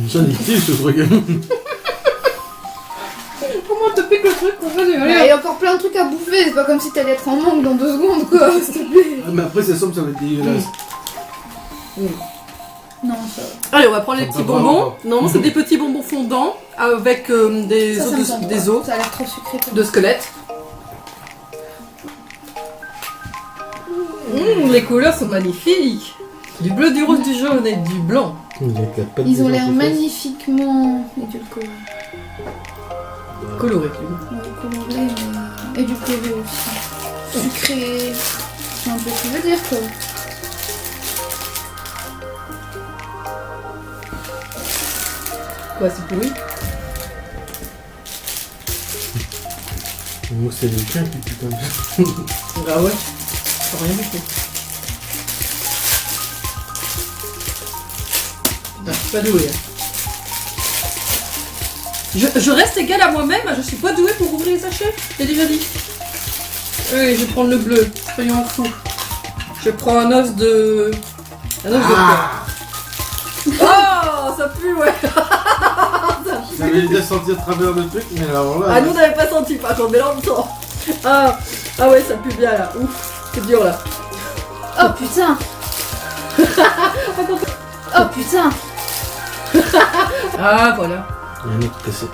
C'est addictif ce truc. Comment te pique le truc qu'on fait Il y a encore plein de trucs à bouffer, c'est pas comme si t'allais être en manque dans 2 secondes quoi, s'il te plaît. Mais après ça semble ça va être dégueulasse. Non, ça va. Allez, on va prendre les Ça petits me bonbons. va. Non, c'est des petits bonbons fondants avec des Ça me os, semble des pas. os Ça a l'air trop sucré pour de squelette. Les couleurs sont magnifiques. Du bleu, du rouge, du jaune et du blanc. Ils ont l'air magnifiquement édulcorés. Colorés. Ouais, colorés mais édulcorés aussi. Sucrés. C'est un peu ce que je veux dire quoi. Quoi, c'est pourri? Moi c'est le chien qui pue comme ça. Ah ouais, c'est rien du tout. Putain, je suis pas douée. Je reste égale à moi-même, je suis pas douée pour ouvrir les sachets, j'ai déjà dit. Oui, je vais prendre le bleu, soyons fous. Je prends un os de... Un os de quoi? Oh, ça pue, ouais. J'avais déjà senti à travers le truc, mais alors là. Ah, nous on n'avait pas senti, par contre, mais là on le sent. Ah ouais, ça pue bien là, ouf, c'est dur là. Oh putain. Oh putain. Ah, voilà. Il y a un autre cassé.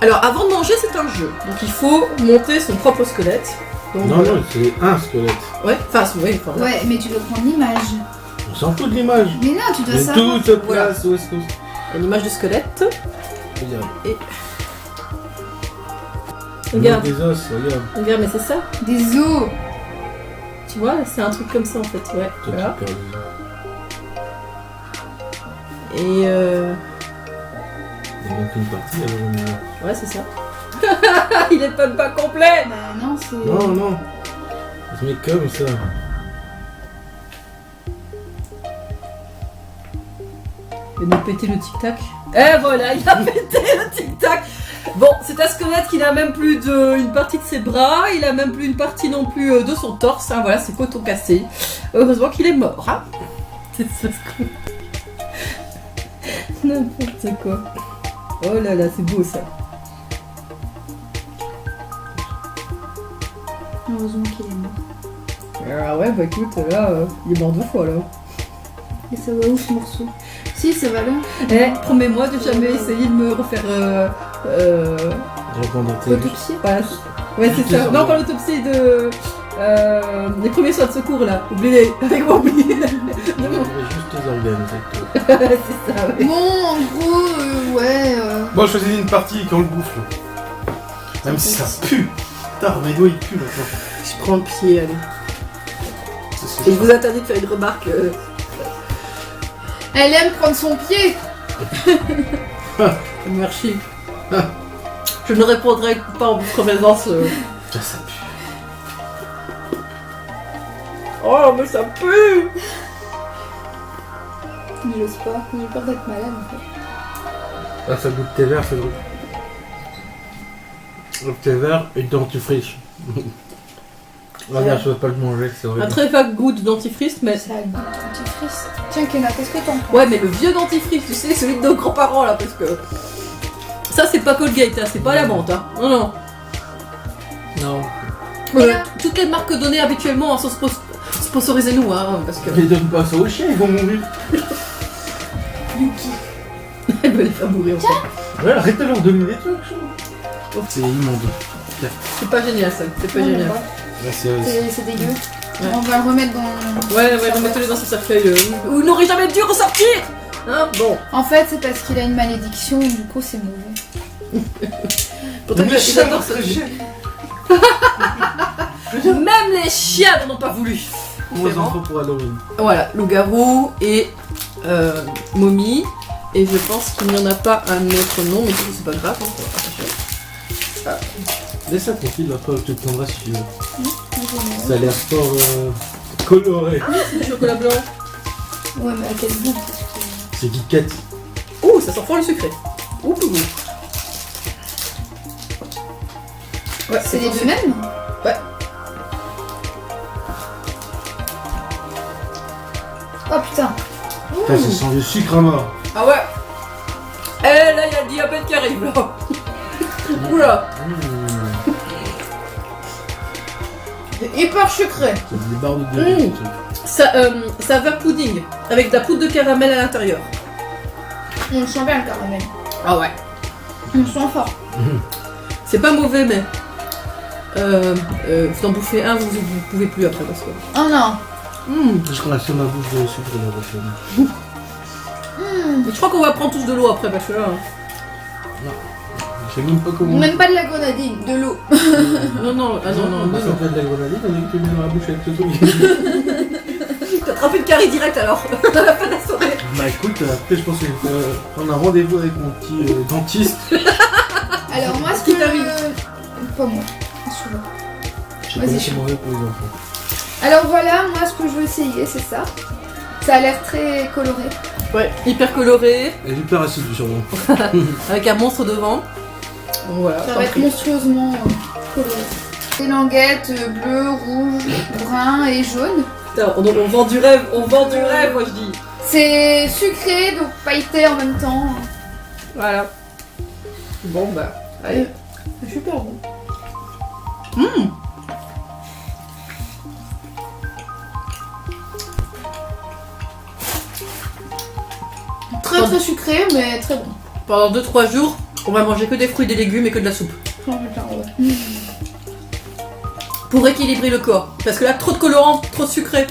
Alors, avant de manger, c'est un jeu. Donc, il faut monter son propre squelette. Donc, Non, voilà. non, c'est un squelette. Ouais, enfin, oui, enfin, là. Ouais, mais tu dois prendre l'image. On s'en fout de l'image. Mais non, tu dois Mais savoir. toute sa Voilà. place, où est-ce qu'on Une image de squelette. Regarde. Regarde, Des os, regarde. regarde, mais c'est ça. Des os. Tu vois, c'est un truc comme ça en fait. Ouais, Toi, voilà. tu perds les os. Et Il manque une partie, alors on est là. ouais, c'est ça. Il est pas complet. Bah non, c'est... Non, non. On se met comme ça. Il va nous péter le tic-tac. Et voilà, il a pété le tic-tac. Bon, c'est un squelette qui n'a même plus une partie de ses bras, il a même plus une partie non plus de son torse. Hein, voilà, c'est coton cassé. Heureusement qu'il est mort. Hein. C'est ça ce squelette. N'importe quoi. Oh là là, c'est beau ça. Heureusement qu'il est mort. Ah ouais, bah écoute, là, il est mort 2 fois là. Et ça va où ce morceau? Si, ça va là. Eh, promets-moi de jamais essayer de me refaire. Répondre à tes Autopsie. Voilà. Ouais, c'est ça. Non, pas l'autopsie de. Les premiers soins de secours là. Oubliez. Avec moi, oubliez. juste tes organes, c'est tout. C'est ça, ouais. Bon, en gros, ouais... Bon, je choisis une partie quand on le bouffe. Là. Même si ça pue. Putain, mes doigts ils puent maintenant. Je prends le pied, allez. C'est Et je vous interdis de faire une remarque. Elle aime prendre son pied. Merci. Je ne répondrai pas en votre présence. Ça pue. Oh, mais ça pue! Mais j'ose pas, j'ai peur d'être malade en fait. Ah, ça goûte tes verres, c'est drôle. Tes verres et dentifrice. Regarde, je peux pas le manger, c'est Un horrible. très vague goût de dentifrice, mais. Ça a le goût de dentifrice. Tiens, Kenna, qu'est-ce que t'en penses? Ouais, mais le vieux dentifrice, tu sais, celui de nos grands-parents là, parce que. Ça, c'est pas Colgate, hein, c'est pas la menthe, hein. Non, non. Non. Toutes les marques données habituellement sont sponsorisez-nous, hein, parce que. Mais donne pas ça aux chiens, ils vont mourir. Yuki. Elle veut les faire mourir en fait. Ouais, arrête de leur donner des trucs. C'est immonde. C'est pas génial ça, c'est pas Non, génial. mais pas. C'est dégueu. Ouais. On va le remettre dans... Ouais, remettez-les dans ce cercueil où il n'aurait jamais dû ressortir. Hein, bon. En fait, c'est parce qu'il a une malédiction, du coup, c'est mauvais. Pourtant, Mais ils adorent ce jeu. Même les chiens n'en ont pas voulu. On les enfants pour Halloween. Voilà, loup-garou et momie. Et je pense qu'il n'y en a pas un autre nom, mais du coup, c'est pas grave, hein, on va partager. Laisse ça tranquille, après je te prendrai si tu veux. Ça a l'air fort coloré. C'est du chocolat blanc. Ouais, mais à quel goût? C'est Kit Kat. Ouh, ça sent fort le sucré. Ouh, ouh, ouh. Ouais, C'est les fort deux mêmes? Ouais. Oh putain. Putain, ça sent le sucre à mort. Ah ouais. Eh là, il y a le diabète qui arrive là. Oula. C'est hyper sucré. C'est des barres de diabète. Ça, saveur pudding avec de la poudre de caramel à l'intérieur. On sent bien le caramel. Ah ouais. On sent fort. C'est pas mauvais, mais vous en bouffez un, vous pouvez plus après parce que. Oh non. Je crache sur ma bouche de sucre de la prochaine. Mais je crois qu'on va prendre tous de l'eau après parce que là. Je sais même pas comment. Même pas de la grenadine, de l'eau. Non, non, ah non, non, On non. passe en fait de la grenadine, on dit que tu mets dans la bouche avec ce truc. T'as attrapé une carie direct alors, à la fin de la soirée. Bah écoute, après je pense qu'il faut prendre un rendez-vous avec mon petit dentiste. Alors moi, ce Qui que t'arrive? Pas moi. Souvent. Je sais Vas-y, pas je- si c'est mauvais pour les enfants. Alors voilà, moi ce que je veux essayer, c'est ça. Ça a l'air très coloré. Ouais, hyper coloré, Elle est hyper acide sûrement. avec un monstre devant. Donc voilà, Ça tant va être pis. monstrueusement coloré. Des languettes bleu, rouge, brun et jaune. Putain, on vend du rêve, moi je dis. C'est sucré, donc pailleté en même temps. Voilà. Bon bah, allez. C'est super bon. Très très sucré, mais très bon. Pendant 2-3 jours, on va manger que des fruits, des légumes et que de la soupe. Oh, putain, ouais. Pour équilibrer le corps. Parce que là, trop de colorant, trop de sucré.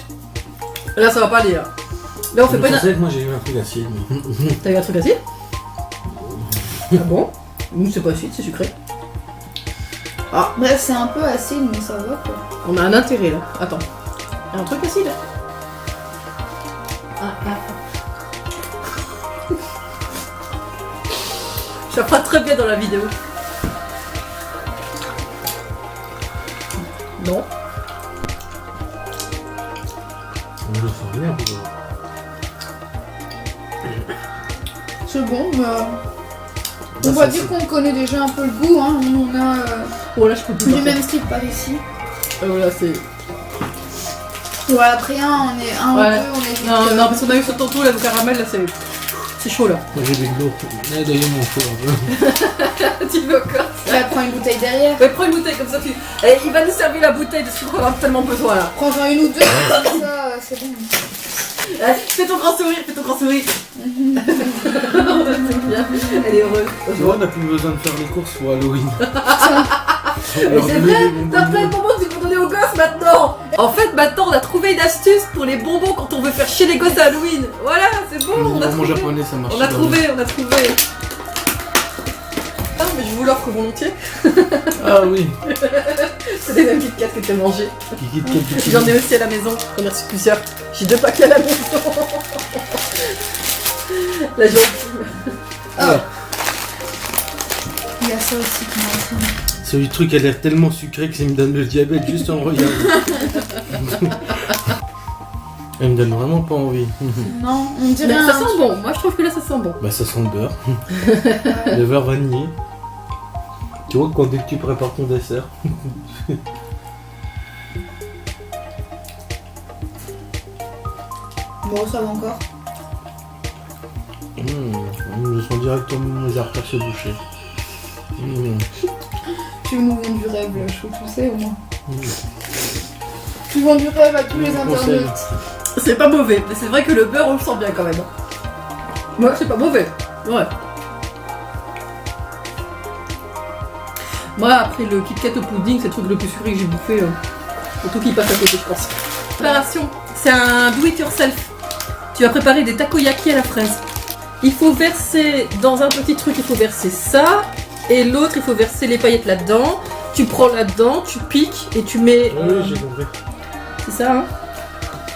Là, ça va pas aller là. Là, on fait pas une. Que moi j'ai eu un truc acide. T'as eu un truc acide? Ah bon? Nous, c'est pas acide, c'est sucré. Bref, c'est un peu acide, mais ça va quoi. On a un intérêt là. Attends. Il y a un truc acide? Ça fera très bien dans la vidéo. Non. On le sent bien. C'est bon, mais on va dire qu'on connaît déjà un peu le goût. Hein. On a Oh là, je peux plus. du même style par ici. Là, c'est. Ouais, après un, on est un Ouais. ou deux, on est vite. Non, non, parce qu'on a eu ce tonton là, le caramel là, c'est chaud là. Moi j'ai des glos. D'ailleurs mon four. Tu veux encore? Ouais, prends une bouteille derrière. Ouais, prends une bouteille comme ça, tu. Et il va nous servir la bouteille de sucre qu'on a tellement besoin là. Prends-en une ou deux, comme ça, c'est bon. Fais ton grand sourire, fais ton grand sourire. Elle est heureuse. Tu vois, on n'a plus besoin de faire les courses pour Halloween. Mais c'est vrai, t'as plein de bonbons que tu peux donner aux gosses maintenant. En fait, maintenant, on a trouvé une astuce pour les bonbons quand on veut faire chier les gosses à Halloween. Voilà, c'est bon, on a Mon trouvé. japonais ça marche. On a trouvé. Ah, mais je vous l'offre volontiers. Ah oui. C'est les mêmes Kit Kat que tu as mangé. Kiki de quelques J'en ai aussi à la maison. J'en ai reçu plusieurs. J'ai 2 paquets à la maison. La gentille. Il y a ça aussi qui m'a fait. Ce truc a l'air tellement sucré que ça me donne le diabète juste en regardant. Elle me donne vraiment pas envie. Non, on dirait Mais ça un... sent bon. Moi, je trouve que là, ça sent bon. Bah ça sent le beurre. Le beurre vanillé. Tu vois quand dès que tu prépares ton dessert. Bon, ça va encore. Je sens directement mes artères se boucher. Tu nous vends du rêve, là, chou, tu sais, au moins. Tu vends du rêve à tous les Conseil. internautes. C'est pas mauvais, mais c'est vrai que le beurre, on le sent bien quand même. Ouais, c'est pas mauvais. Ouais. Moi, après le Kit Kat au pudding, c'est le truc le plus sucré que j'ai bouffé. Pour tout qui passe à côté, je pense. Préparation, c'est un do it yourself. Tu vas préparer des takoyaki à la fraise. Il faut verser dans un petit truc, il faut verser ça, et l'autre, il faut verser les paillettes là-dedans. Tu prends là-dedans, tu piques et tu mets. Oui, j'ai compris. C'est ça, hein?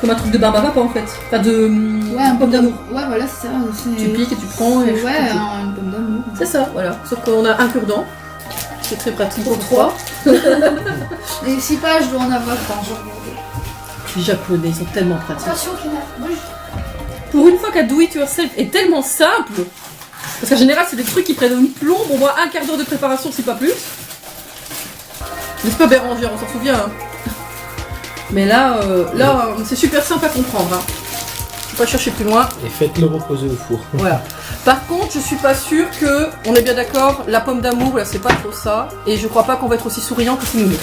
Comme un truc de barbe à papa en fait. Enfin de. Ouais, un pomme d'amour. Ouais, voilà, c'est ça. Tu piques et tu prends et. Ouais, une pomme d'amour. C'est ça, voilà. Sauf qu'on a un cure-dent. C'est très pratique Pour 3. Et 6 pages, je dois en avoir quand je regarde. Les japonais, ils sont tellement pratiques. Attention, Kina, bouge. Pour une fois qu'un do it yourself est tellement simple, parce qu'en général c'est des trucs qui prennent une plombe, on voit un quart d'heure de préparation, c'est pas plus. N'est-ce pas Bérangère, on s'en souvient. Hein. Mais là, c'est super simple à comprendre. Hein. faut pas chercher plus loin. Et faites-le reposer au four. Voilà. Par contre, je suis pas sûre que, on est bien d'accord, la pomme d'amour, là, c'est pas trop ça. Et je crois pas qu'on va être aussi souriant que ces nounours.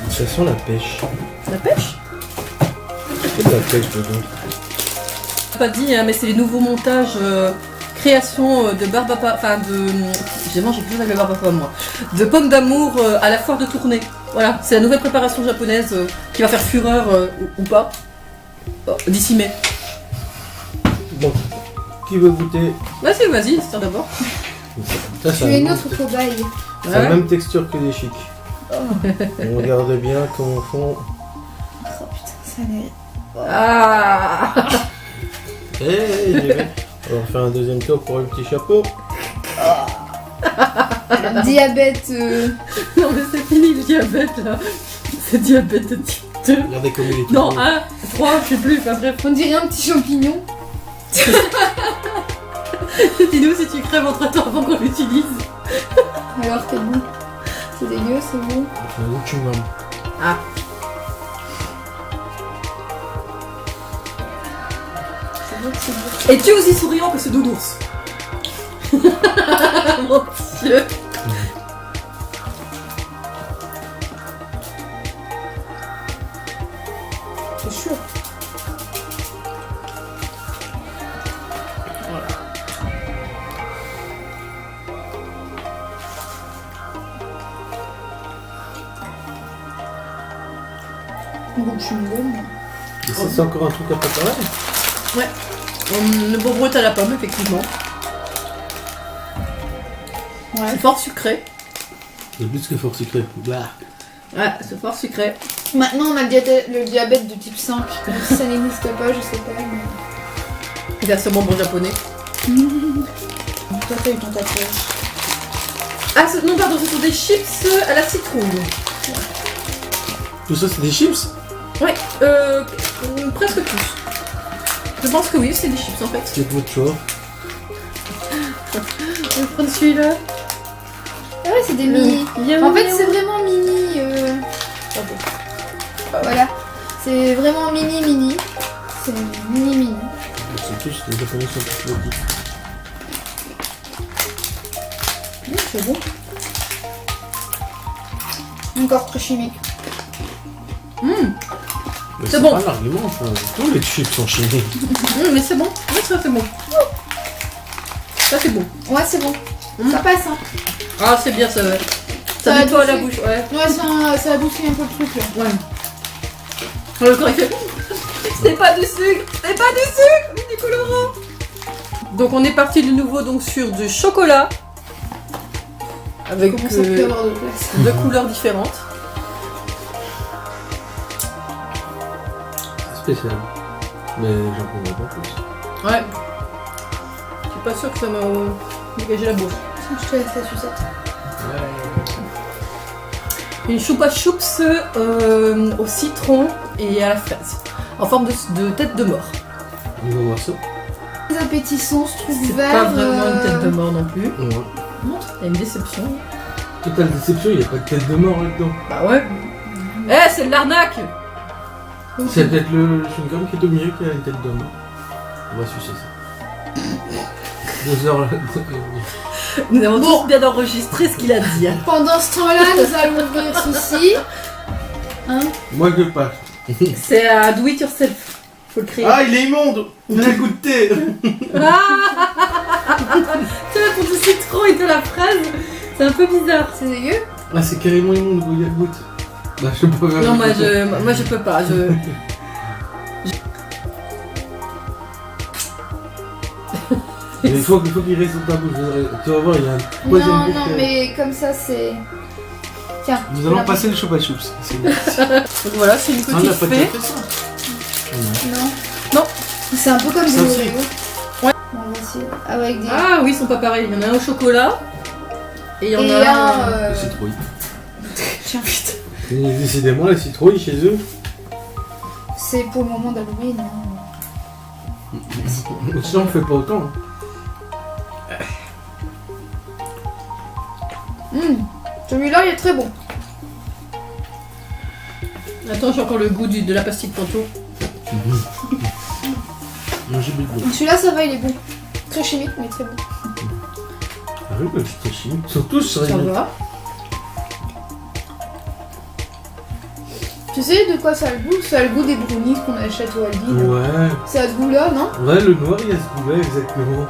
Ça sent la pêche. La pêche? C'est de la pêche dedans. Pas dit, hein, mais c'est les nouveaux montages création de barbe à pomme, enfin de... J'ai mangé plus avec la barbe à pomme, moi. De pommes d'amour à la foire de Tournai. Voilà, c'est la nouvelle préparation japonaise qui va faire fureur ou pas d'ici mai. Bon, qui veut goûter? Vas-y, c'est d'abord. Ça, Tu es notre cobaye. C'est la même texture que les chics. On regarde bien comment font. Oh putain, ça n'est... Ah. Hey, on va faire un deuxième tour pour le petit chapeau. Le diabète... Non mais c'est fini le diabète là. C'est diabète de type 2. Regardez comme il est tout Non, beau. 1, 3, je sais plus, enfin bref. On dirait un petit champignon. Dis-nous si tu crèves entre temps avant qu'on l'utilise. Alors quel goût? C'est dégueu, c'est bon. C'est un goût de chewing-gum. Ah. C'est bon, c'est bon. Es-tu aussi souriant que ce doudours? Mon Dieu. C'est sûr. Goût de chewing-gum. Et ça, c'est encore un truc à préparer? Le beau brut à la pomme, effectivement. Ouais. C'est fort sucré. C'est plus que fort sucré. Bah. Ouais, c'est fort sucré. Maintenant on a le diabète de type 5. Même si ça n'existe pas, je sais pas. Mais... Version bonbon japonais. Toi t'as eu ton tatouage. Ah, non, pardon, ce sont des chips à la citrouille. Tout ça, c'est des chips? Ouais, presque tous. Je pense que oui, c'est des chips en fait. C'est de votre choix. Je vais prendre celui-là. Ah ouais, c'est des mini. En fait, c'est vraiment mini. Voilà. C'est vraiment mini. C'est mini. C'est tous, les japonais sont tous petits. C'est bon. Encore très chimique. Mais C'est bon. pas l'argument, enfin. Tous les chips sont chimiques. Mais c'est bon. Ouais, ça c'est bon. Ça c'est bon. Ouais, c'est bon. Ça passe, hein. Ah, c'est bien ça. Ça Ça nettoie adoucit. la bouche, ouais. Ouais, ça adoucit un peu le truc, là. Ouais. Le corps il fait. C'est pas du sucre. C'est pas du sucre. C'est du colorant. Donc on est parti de nouveau donc sur du chocolat. Avec Comment ça peut avoir de place? deux couleurs différentes. C'est spécial. Mais j'en prendrai pas plus. Ouais. Je suis pas sûre que ça m'a dégagé la bouche. Je te laisse la sucette. Une choupa choups au citron et à la fraise. En forme de tête de mort. On va voir ça. Très appétissant ce truc C'est vert. pas vraiment une tête de mort non plus. Ouais. Il y a une déception. Totale déception, il n'y a pas de tête de mort là-dedans. Bah ouais. Eh, c'est de l'arnaque. C'est peut-être le chewing-gum qui est au milieu qui a une tête de mort. On va sucer ça. 2 heures. Nous avons tous bien enregistré ce qu'il a dit. Hein. Pendant ce temps-là, nous allons ouvrir ceci. Hein? Moi je passe. C'est à do it yourself. Faut le créer. Ah, il est immonde! Il a goûté! Ah tu vois, pour du citron et de la fraise, c'est un peu bizarre. C'est dégueu. Ah, c'est carrément immonde, il y a le goût. Bah, je peux pas. Non, moi je peux pas. Il faut qu'il reste dans ta bouche. Tu vas voir, il y a un poison Non, de non, bouche. mais comme ça, c'est... Tiens. Nous allons passer le choupa choups. C'est bon. Donc voilà, c'est une Ah, on petite n'a pas déjà fée. fait ça. Non. Non. C'est un peu comme des Ça aussi. Oreos. Ouais. Bon, on va essayer. Avec des... Ah oui, ils sont pas pareils. Il y en a un au chocolat. Et il y en Et a un... Les citrouilles. Tiens, putain. Et décidément, les citrouilles chez eux. C'est pour le moment d'Halloween. Hein. Sinon, on fait pas autant. Hein. Celui-là, il est très bon. Attends, j'ai encore le goût de la pastille de tantôt. Moi j'ai bu de l'eau. Celui-là, ça va, il est bon. Très chimique, mais très bon. Ah oui, bah, c'est très chimique. Ils sont tous Ça sérieux. va. Tu sais de quoi ça a le goût? Ça a le goût des brownies qu'on achète au Aldi. là. Ouais. C'est à ce goût-là, non? Ouais, le noir, il y a ce goût-là, exactement.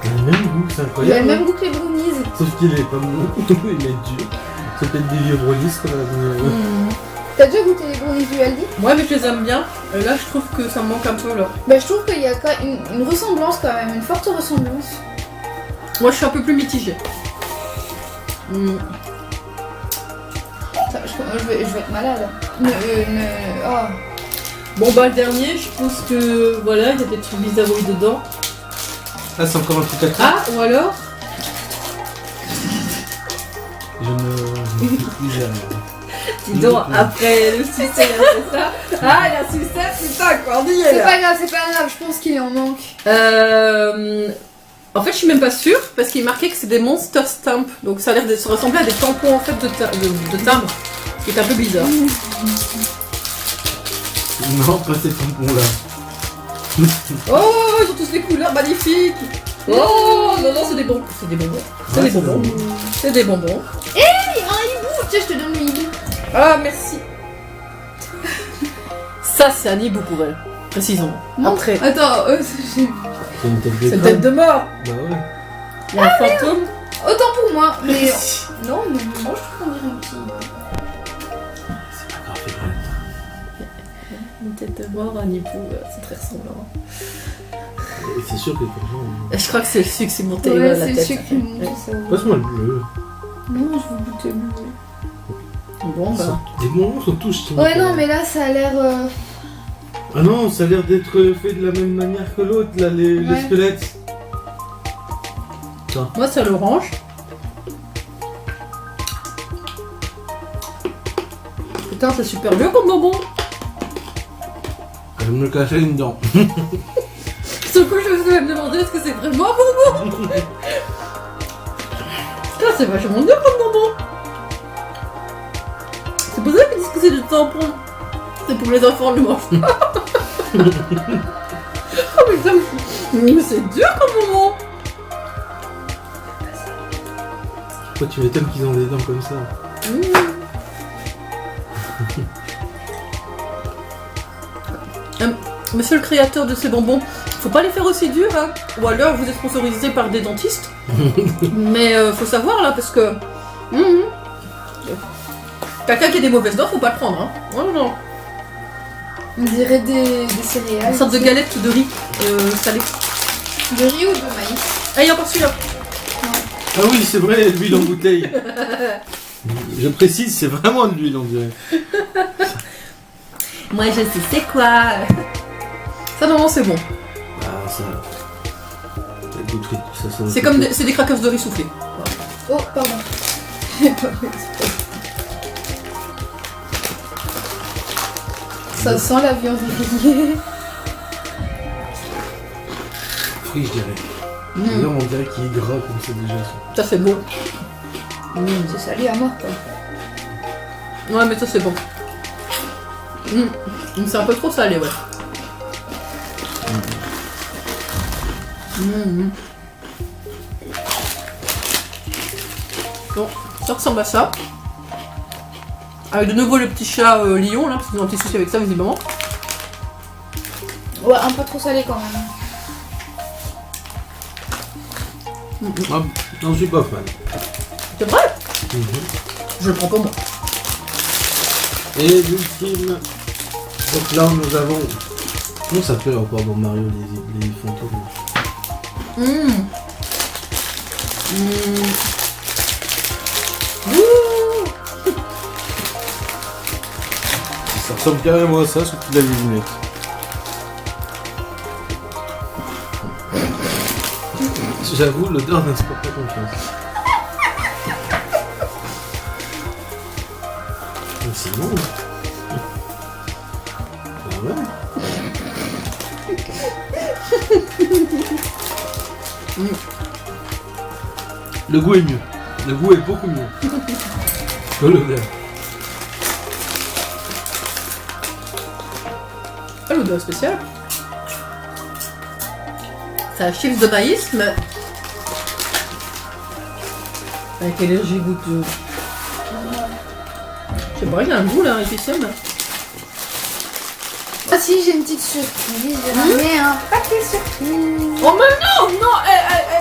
Il a le même goût, c'est Il a incroyable. le même goût que les brownies. Sauf qu'il est pas bon, il est dur. C'est peut-être des vieux brownies qu'on a mis. T'as déjà goûté les brownies du Aldi? Ouais, mais je les aime bien. Et là, je trouve que ça me manque un peu là. Bah, je trouve qu'il y a quand même une ressemblance quand même, une forte ressemblance. Moi, je suis un peu plus mitigée. Attends, je vais être malade. Oh. Bon, bah, le dernier, je pense que voilà, il y a des trucs bizarroïs dedans. Ah, c'est encore un truc à toi. Ah, ou alors Je ne plus jamais. dis donc, après le succès, il a fait ça. Ah, il a succès, putain, Cordier C'est là. pas grave, je pense qu'il en manque. En fait, je suis même pas sûre parce qu'il est marqué que c'est des Monster Stamp. Donc ça a l'air de se ressembler à des tampons en fait de timbre. Ce qui est un peu bizarre. Non, pas ces tampons là. Oh, ils ont tous les couleurs magnifiques. Oh, non, non, c'est des bonbons. C'est des bonbons. C'est Ouais, des bonbons. C'est des bonbons. Un hibou. Tiens, je te donne le hibou. Ah, merci. Ça, c'est un hibou pour elle. Précisons. Non. Après, Attends, C'est une tête de c'est une crâne. tête de mort. Bah ouais. Il y a un fantôme. autant pour moi, mais... Non, mais moi, je trouve qu'on dirait un petit hibou. C'est pas grave, c'est vrai. Une tête de mort, un hibou, c'est très ressemblant. Et c'est sûr que pour gens. Je crois que c'est le sucre qui est monté Ouais, à la c'est le tête. sucre qui monte, ça. Passe-moi le bleu. Non, je veux goûter le bleu. Bon, bah. Des bonbons sont tous chimiques. Ouais, non, mais là, ça a l'air... Ah non, ça a l'air d'être fait de la même manière que l'autre, là, les Ouais. squelettes. Moi, c'est l'orange. Putain, c'est super vieux comme bonbon. Je vais me le cacher une dent. Sauf que je vais me demander est-ce que c'est vraiment un bonbon. Putain, c'est vachement dur comme bonbon. C'est pour ça qu'ils disent que c'est du tampon. C'est pour les enfants, le mange pas. Oh putain, mais c'est dur comme bonbon. Pourquoi tu m'étonnes qu'ils ont des dents comme ça? Monsieur le créateur de ces bonbons, faut pas les faire aussi durs, hein. Ou alors vous êtes sponsorisé par des dentistes. Mais faut savoir là, parce que quelqu'un qui a des mauvaises dents, faut pas le prendre, hein. Non, non. On dirait des céréales. Une sorte de galette de riz salée. De riz ou de maïs? Ah, il y a encore celui-là. Ah oui, c'est vrai, l'huile en bouteille. Je précise, c'est vraiment de l'huile, on dirait. Moi, je sais c'est quoi. Ça, non, c'est bon. Ah, ça. La goûterie, ça. C'est comme c'est des crackers de riz soufflés. Oh, pardon. Ça sent la viande grillée. Fruit, je dirais. D'ailleurs, on dirait qu'il est gras comme ça déjà. Ça, c'est bon. C'est salé à mort, quoi. Ouais, mais ça, c'est bon. C'est un peu trop salé, ouais. Bon, ça ressemble à ça. Avec de nouveau le petit chat lion, là, parce qu'ils ont un petit souci avec ça, visiblement. Ouais, un peu trop salé quand même. Ah, j'en suis pas fan. C'est vrai. Je le prends pour moi. Et l'ultime. Donc là, nous avons. Comment ça s'appelle encore dans Mario les fantômes? Ça ressemble carrément à ça, sauf qu'il a les lunettes. J'avoue, l'odeur n'inspire pas confiance. Mais c'est bon. Ah ouais. Le goût est mieux. Le goût est beaucoup mieux que l'odeur. pas l'odeur spéciale. C'est un chips de maïs, mais avec un léger goût de... Je sais pas, il a un goût là, épicé, mais... Ah si, j'ai une petite surprise. J'ai ramené un paquet surprise. Oh mais non, non,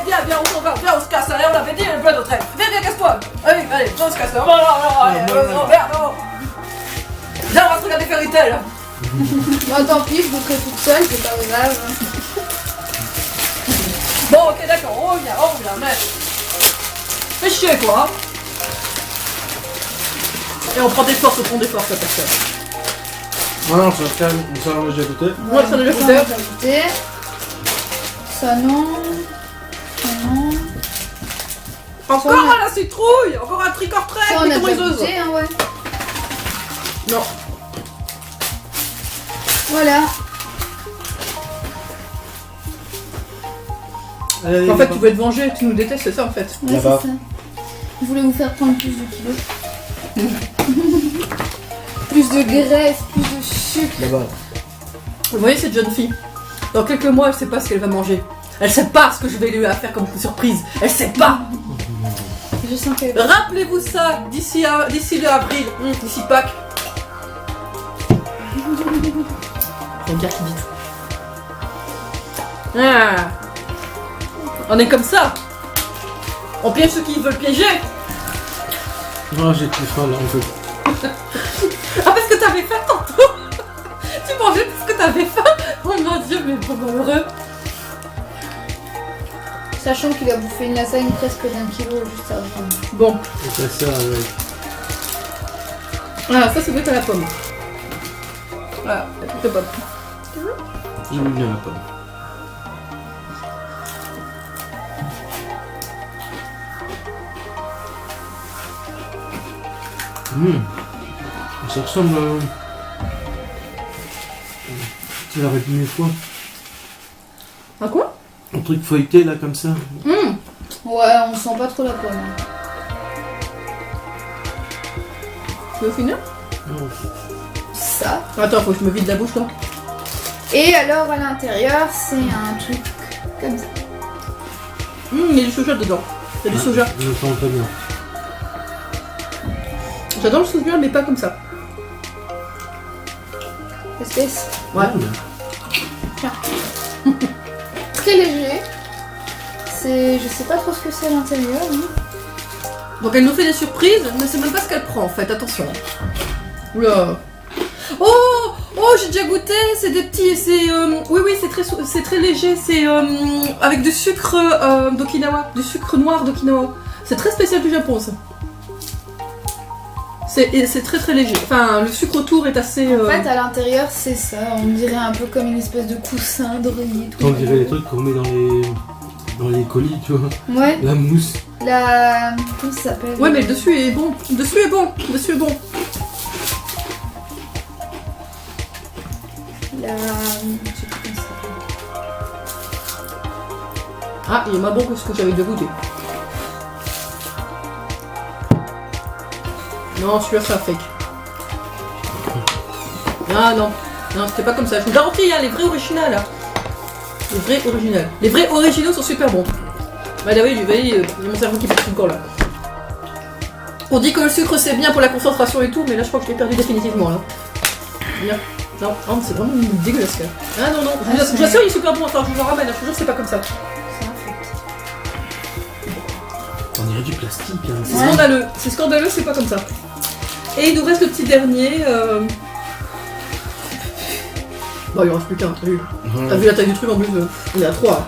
viens, on s'en va, viens, on se casse, allez, on l'avait dit, le plein d'autres. Viens, casse-toi. Allez, on se casse. Non, merde, non. Viens, on va se regarder Fairy Tail. Bon, tant pis, je vous ferai toute seule, c'est pas grave. Bon, ok, d'accord, on revient, mais... Fais chier, quoi. Et on prend des forces, ça personne. Voilà, ça va déjà goûté. Ouais, ça a déjà on goûté. va goûter. Ça non. Ça non. Encore à la citrouille, encore un trick-or-treat, Ça on a déjà micro-iseuse. goûté, hein, ouais. Non. Voilà. Allez, En fait, tu veux te venger, tu nous détestes, c'est ça en fait. Ouais, Là-bas. c'est ça. Je voulais vous faire prendre plus de kilos. Plus de graisse, plus de sucre. Là-bas. Vous voyez cette jeune fille, dans quelques mois, elle sait pas ce qu'elle va manger. Elle sait pas ce que je vais lui faire comme surprise. Elle sait pas. Je sens qu'elle... Rappelez-vous ça d'ici le avril, d'ici Pâques. Regarde qui dit tout. Ah. On est comme ça. On piège ceux qui veulent piéger. Non, j'ai plus faim là, on peut. Ah, parce que t'avais faim tantôt. Tu mangeais parce que t'avais faim. Oh mon dieu, mais pauvre heureux. Sachant qu'il a bouffé une lasagne presque d'1 kilo juste avant. Bon, C'est ça, ouais. ah, ça doit être à la pomme. Voilà, la petite pomme. J'aime bien la pomme. Ça ressemble à... Tu l'avais dit une fois. À quoi? Un truc feuilleté là comme ça. Ouais, on sent pas trop la pomme. Hein. Tu veux finir? Non. Ça. Attends, faut que je me vide la bouche, non? Et alors à l'intérieur, c'est un truc comme ça. Il y a du soja dedans. Il y a du soja. Je le sens pas bien. J'adore le soja, mais pas comme ça. Espèce. Ouais. Très léger. C'est... Je sais pas trop ce que c'est à l'intérieur. Hein. Donc elle nous fait des surprises, mais c'est même pas ce qu'elle prend en fait, attention. Oula. Oh, j'ai déjà goûté, c'est des petits, oui, c'est très léger, c'est avec du sucre d'Okinawa, du sucre noir d'Okinawa. C'est très spécial du Japon ça. C'est très très léger. Enfin, le sucre autour est assez... En fait, à l'intérieur, c'est ça. On dirait un peu comme une espèce de coussin d'oreiller. On dirait les trucs qu'on met dans les colis, tu vois. Ouais, La mousse. la... Comment ça s'appelle? Ouais, mais le dessus est bon. Le dessus est bon. Le dessus est bon. La... Je sais plus comment ça s'appelle. Ah, il est moins bon que ce que j'avais déjà goûté. Non, celui-là, c'est un fake. Ah non, non, c'était pas comme ça. Je vous garantis, hein, les vrais originaux là. Les vrais originaux. Les vrais originaux sont super bons. Bah oui, vous voyez, il y a mon cerveau qui pète encore là. On dit que le sucre c'est bien pour la concentration et tout, mais là je crois que je l'ai perdu définitivement là. Bien. Non, non, c'est vraiment dégueulasse là. Ah non, non, je vous assure, il est super bon. Enfin, je vous en ramène, je vous jure, c'est pas comme ça. C'est un fait. On dirait du plastique. Hein. C'est scandaleux, c'est pas comme ça. Et il nous reste le petit dernier. Bah, il en reste plus qu'un, t'as vu. T'as vu la taille du truc en plus, il y en a 3.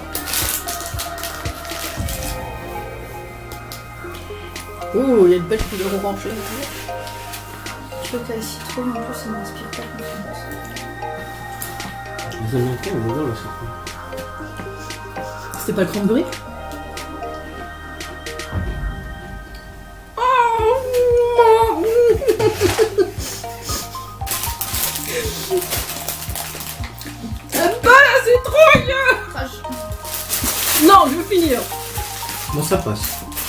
Oh, il y a une belle couleur orange. Chocolat citron, en plus, ça m'inspire pas confiance. Les Américains, on va voir là, c'est C'était pas le cranberry? T'aimes pas la citrouille? Crache. Non, je veux finir. Bon, ça passe.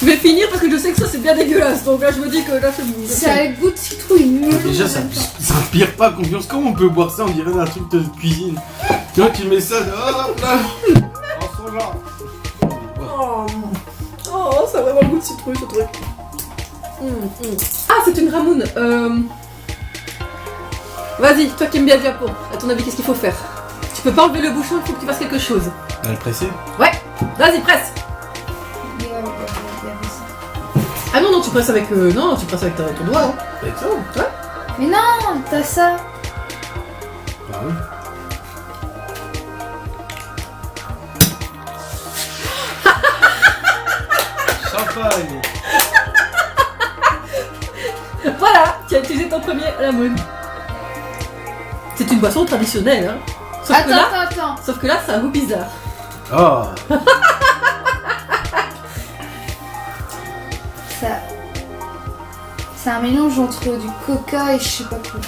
Je vais finir parce que je sais que ça c'est bien dégueulasse. Donc là je me dis que là c'est Ça a le goût de citrouille. Déjà, ça inspire pas confiance. Comment on peut boire ça? On dirait un truc de cuisine. Tu vois, tu mets ça hop là, en son genre. Oh, ça a vraiment le goût de citrouille ce truc. Ah, c'est une ramoune. Vas-y, toi qui aimes bien le Japon, à ton avis, qu'est-ce qu'il faut faire? Tu peux pas enlever le bouchon, il faut que tu fasses quelque chose. Elle est pressée? Ouais, vas-y, presse. Ah non, non, tu presses avec, non, tu presses avec ton doigt. Hein. Avec ça? Ouais. Mais non, t'as ça. Bah oui. Champagne! Voilà, tu as utilisé ton premier ramoune. C'est une boisson traditionnelle, hein. Attends. Sauf que là, c'est un goût bizarre. Oh! Ça. C'est un mélange entre du coca et je sais pas quoi.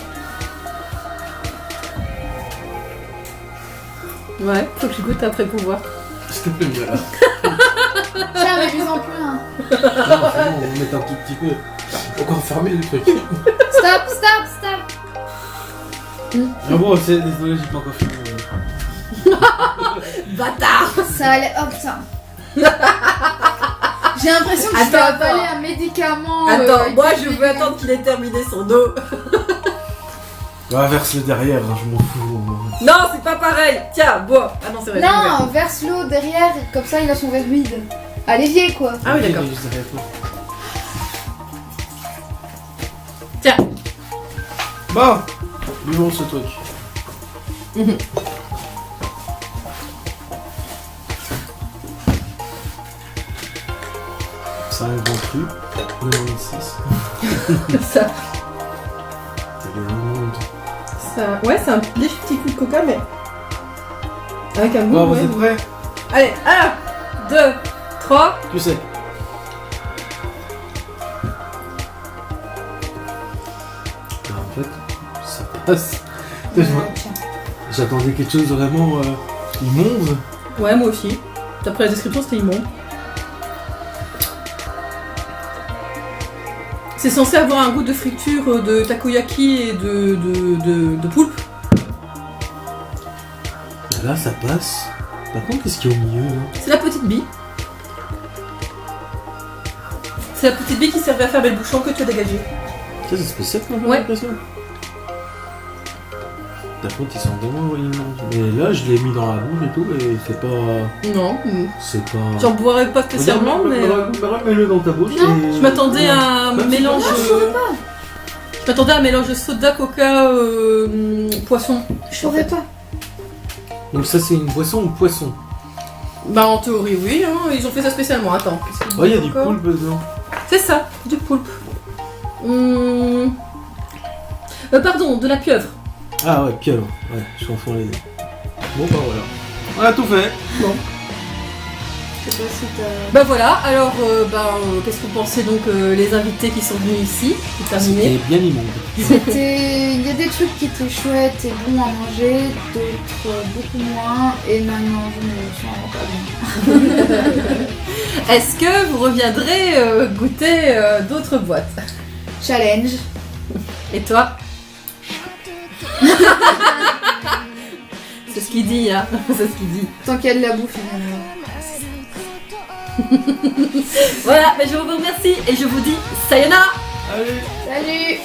Ouais, faut que je goûte après pour voir. S'il te plaît, voilà. Tiens, mais plus-en plus un. Non, c'est bon, on va mettre un tout petit peu. Encore fermer le truc. Stop. Ah bon, c'est désolé, j'ai pas encore fini. Bâtard. Ça allait. Oh putain. J'ai l'impression que je vais avaler un médicament. Attends, moi je veux attendre qu'il ait terminé son eau. Bah, verse-le derrière, hein, je m'en fous. Non, c'est pas pareil. Tiens, bois. Ah non, c'est vrai. Non, verse l'eau derrière, comme ça il a son verre vide. À l'évier quoi. Ah oui, d'accord. Il est juste derrière toi. Tiens. Bon, buvons ce truc. Ça a un bon cru, 96. Ça, T'as des amandes. ça, ouais, c'est un léger petit coup de coca, mais avec un goût. Bon, vous ouais. êtes prêts? Allez, 1, 2, 3. Tu sais. En fait, ça passe. Ouais, Moi, tiens. j'attendais quelque chose vraiment immonde. Ouais, moi aussi. D'après la description, c'était immonde. C'est censé avoir un goût de friture de takoyaki et de poulpe. Là, ça passe. Par contre, qu'est-ce qu'il y a au milieu là? C'est la petite bille. C'est la petite bille qui servait à fermer le bouchon que tu as dégagé. Ça, c'est spécial quand même, Ouais. l'impression. Par contre, ils sont vraiment immondes. Mais là, je l'ai mis dans la bouche et tout, et c'est pas. Non, C'est pas. j'en boirais pas spécialement, mais. Remets-le dans ta bouche. Non, et... Je m'attendais à un Bah, mélange. Non, je saurais pas. Je m'attendais à un mélange de soda, coca, poisson. Je saurais pas. Donc, ça, c'est une boisson ou poisson? Bah en théorie oui, hein, ils ont fait ça spécialement. Attends. qu'est-ce qu'ils Oh, il y a disent du encore poulpe dedans. C'est ça, du poulpe. Pardon, de la pieuvre. Ah ouais, pieuvre. Ouais, je confonds les deux. Bon, bah voilà. On a tout fait. Bon. Je sais pas si t'as. Bah voilà, alors qu'est-ce que vous pensez donc les invités qui sont venus ici? C'est terminé. C'était bien immonde. C'était. Il y a des trucs qui étaient chouettes et bons à manger, d'autres beaucoup moins, et maintenant je me sens pas bien. Est-ce que vous reviendrez goûter d'autres boîtes? Challenge. Et toi? C'est ce qu'il dit, hein. C'est ce qu'il dit. Tant qu'il y a de la bouffe, finalement. Voilà, mais je vous remercie et je vous dis sayonara. Allez. Salut.